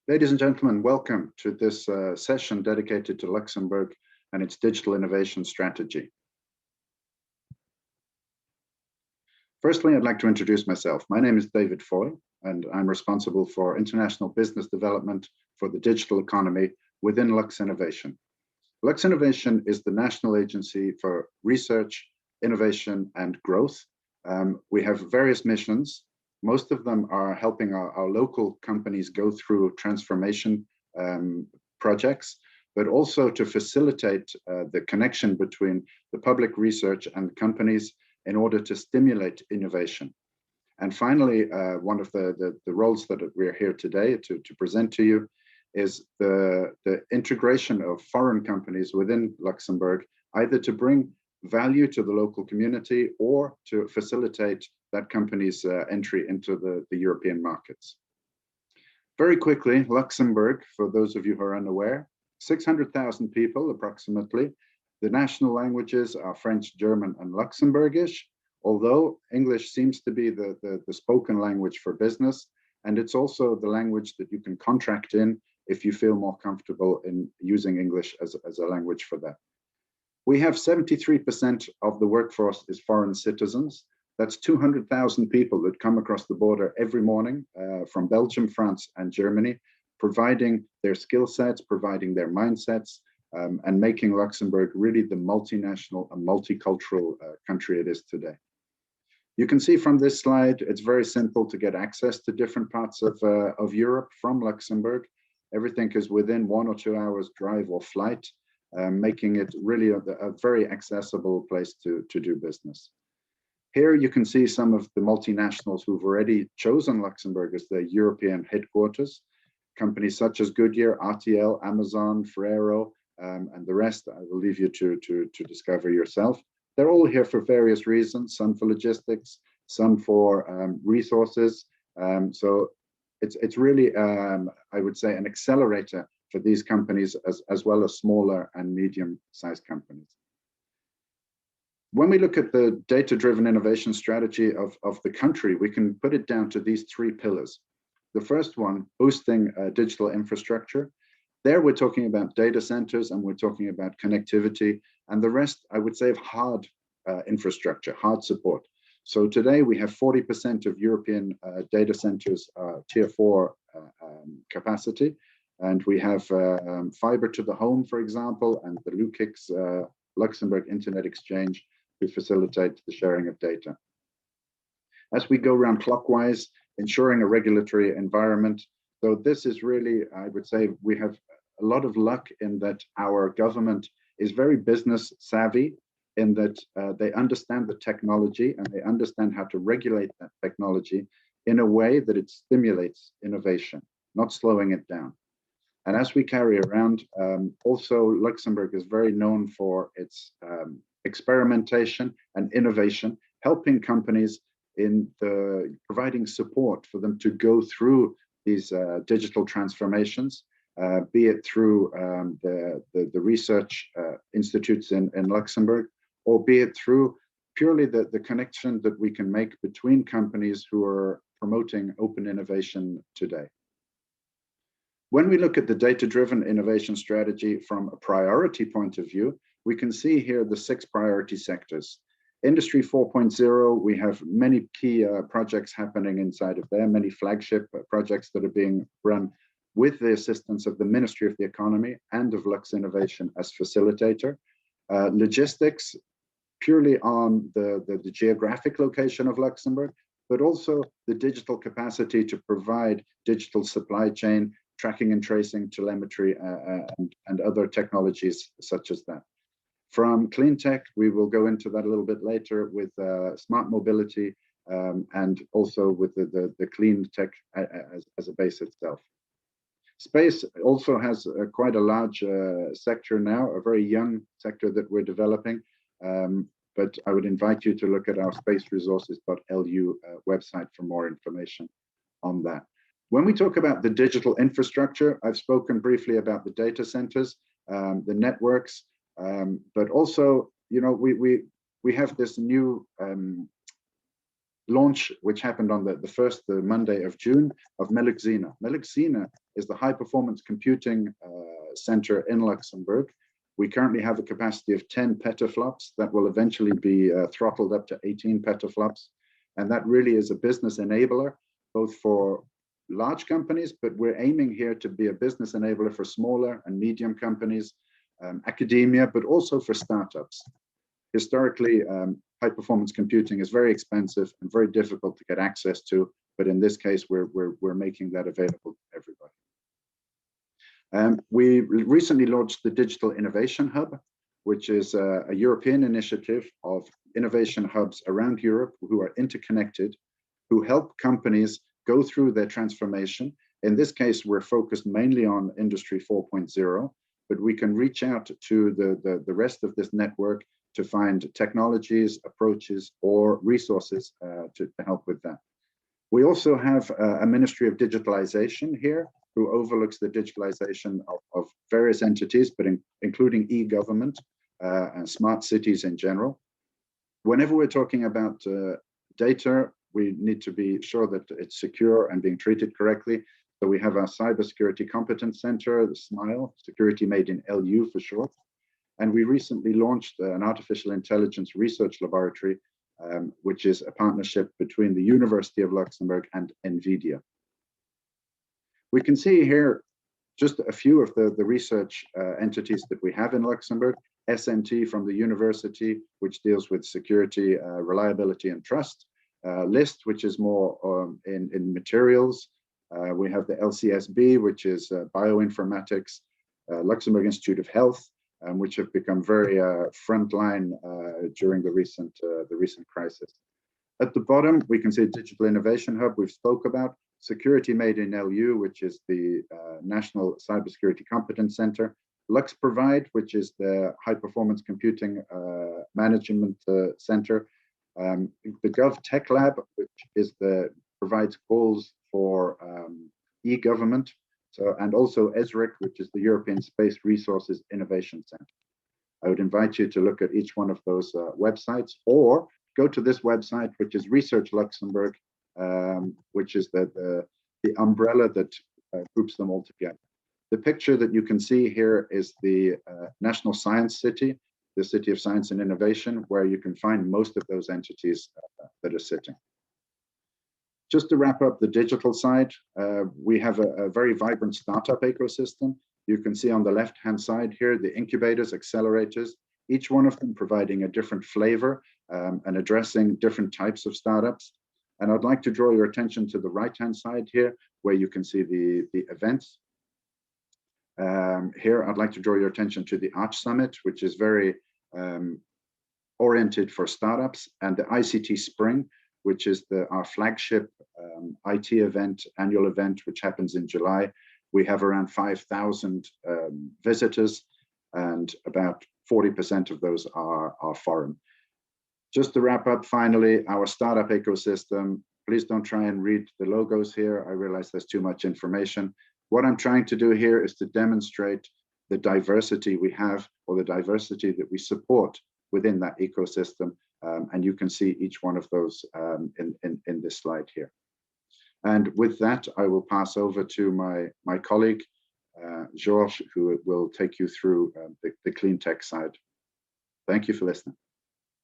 Ladies and gentlemen, welcome to this session dedicated to Luxembourg and its digital innovation strategy. Firstly, I'd like to introduce myself. My name is David Foy, and I'm responsible for international business development for the digital economy within Luxinnovation. Luxinnovation is the national agency for research, innovation, and growth. We have various missions. Most of them are helping our local companies go through transformation projects, but also to facilitate the connection between the public research and companies in order to stimulate innovation. And finally, one of the roles that we're here today to present to you is the integration of foreign companies within Luxembourg, either to bring value to the local community or to facilitate that company's entry into the European markets. Very quickly, Luxembourg, for those of you who are unaware, 600,000 people approximately. The national languages are French, German, and Luxembourgish, although English seems to be the spoken language for business, and it's also the language that you can contract in if you feel more comfortable in using English as a language for that. We have 73% of the workforce is foreign citizens. That's 200,000 people that come across the border every morning from Belgium, France, and Germany, providing their skill sets, providing their mindsets, and making Luxembourg really the multinational and multicultural country it is today. You can see from this slide, it's very simple to get access to different parts of Europe from Luxembourg. Everything is within 1 or 2 hours drive or flight, making it really a very accessible place to do business. Here you can see some of the multinationals who've already chosen Luxembourg as their European headquarters. Companies such as Goodyear, RTL, Amazon, Ferrero, and the rest, I will leave you to discover yourself. They're all here for various reasons, some for logistics, some for resources. So it's really, I would say, an accelerator for these companies as well as smaller and medium-sized companies. When we look at the data-driven innovation strategy of the country, we can put it down to these 3 pillars. The first one, boosting digital infrastructure. There we're talking about data centers and we're talking about connectivity, and the rest, I would say, of hard infrastructure, hard support. So today we have 40% of European data centers tier 4 capacity, and we have fiber to the home, for example, and the LUKIX Luxembourg Internet Exchange to facilitate the sharing of data. As we go around clockwise, ensuring a regulatory environment. So this is really, I would say, we have a lot of luck in that our government is very business savvy, in that they understand the technology and they understand how to regulate that technology in a way that it stimulates innovation, not slowing it down. And as we carry around, also Luxembourg is very known for its experimentation and innovation, helping companies in providing support for them to go through these digital transformations, be it through the research institutes in Luxembourg, or be it through purely the connection that we can make between companies who are promoting open innovation today. When we look at the data-driven innovation strategy from a priority point of view, we can see here the 6 priority sectors. Industry 4.0, we have many key projects happening inside of there, many flagship projects that are being run with the assistance of the Ministry of the Economy and of Luxinnovation as facilitator. Logistics, purely on the geographic location of Luxembourg, but also the digital capacity to provide digital supply chain, tracking and tracing, telemetry, and other technologies such as that. From clean tech, we will go into that a little bit later with smart mobility and also with the clean tech as a base itself. Space also has quite a large sector now, a very young sector that we're developing, but I would invite you to look at our spaceresources.lu website for more information on that. When we talk about the digital infrastructure, I've spoken briefly about the data centers, the networks, but also, you know, we have this new launch, which happened on the first Monday of June, of Meluxina. Meluxina is the high-performance computing center in Luxembourg. We currently have a capacity of 10 petaflops that will eventually be throttled up to 18 petaflops. And that really is a business enabler, both for large companies, but we're aiming here to be a business enabler for smaller and medium companies, academia, but also for startups. Historically, high-performance computing is very expensive and very difficult to get access to, but in this case, we're making that available to everybody. We recently launched the Digital Innovation Hub, which is a European initiative of innovation hubs around Europe who are interconnected, who help companies go through their transformation. In this case, we're focused mainly on Industry 4.0, but we can reach out to the rest of this network to find technologies, approaches, or resources to help with that. We also have a Ministry of Digitalization here, who overlooks the digitalization of various entities, but including e-government and smart cities in general. Whenever we're talking about data, we need to be sure that it's secure and being treated correctly. So we have our Cybersecurity Competence Center, the SMILE, Security Made in LU for short. And we recently launched an artificial intelligence research laboratory, which is a partnership between the University of Luxembourg and NVIDIA. We can see here just a few of the research entities that we have in Luxembourg. SNT from the university, which deals with security, reliability, and trust. LIST, which is more in materials. We have the LCSB, which is bioinformatics, Luxembourg Institute of Health, which have become very frontline during the recent crisis. At the bottom, we can see Digital Innovation Hub we've spoke about, Security Made in LU, which is the National Cybersecurity Competence Center, LuxProvide, which is the High Performance Computing Management Center, the Gov Tech Lab, which provides calls for e-government, and also ESRIC, which is the European Space Resources Innovation Center. I would invite you to look at each one of those websites, or go to this website, which is Research Luxembourg, which is the umbrella that groups them all together. The picture that you can see here is the National Science City, the City of Science and Innovation, where you can find most of those entities that are sitting. Just to wrap up the digital side, we have a very vibrant startup ecosystem. You can see on the left-hand side here, the incubators, accelerators, each one of them providing a different flavor and addressing different types of startups. And I'd like to draw your attention to the right-hand side here, where you can see the events. Here, I'd like to draw your attention to the Arch Summit, which is very oriented for startups, and the ICT Spring, which is our flagship IT event, annual event, which happens in July. We have around 5,000 visitors, and about 40% of those are foreign. Just to wrap up, finally, our startup ecosystem. Please don't try and read the logos here. I realize there's too much information. What I'm trying to do here is to demonstrate the diversity we have, or the diversity that we support within that ecosystem. And you can see each one of those in this slide here. And with that, I will pass over to my colleague, Georges, who will take you through the clean tech side. Thank you for listening.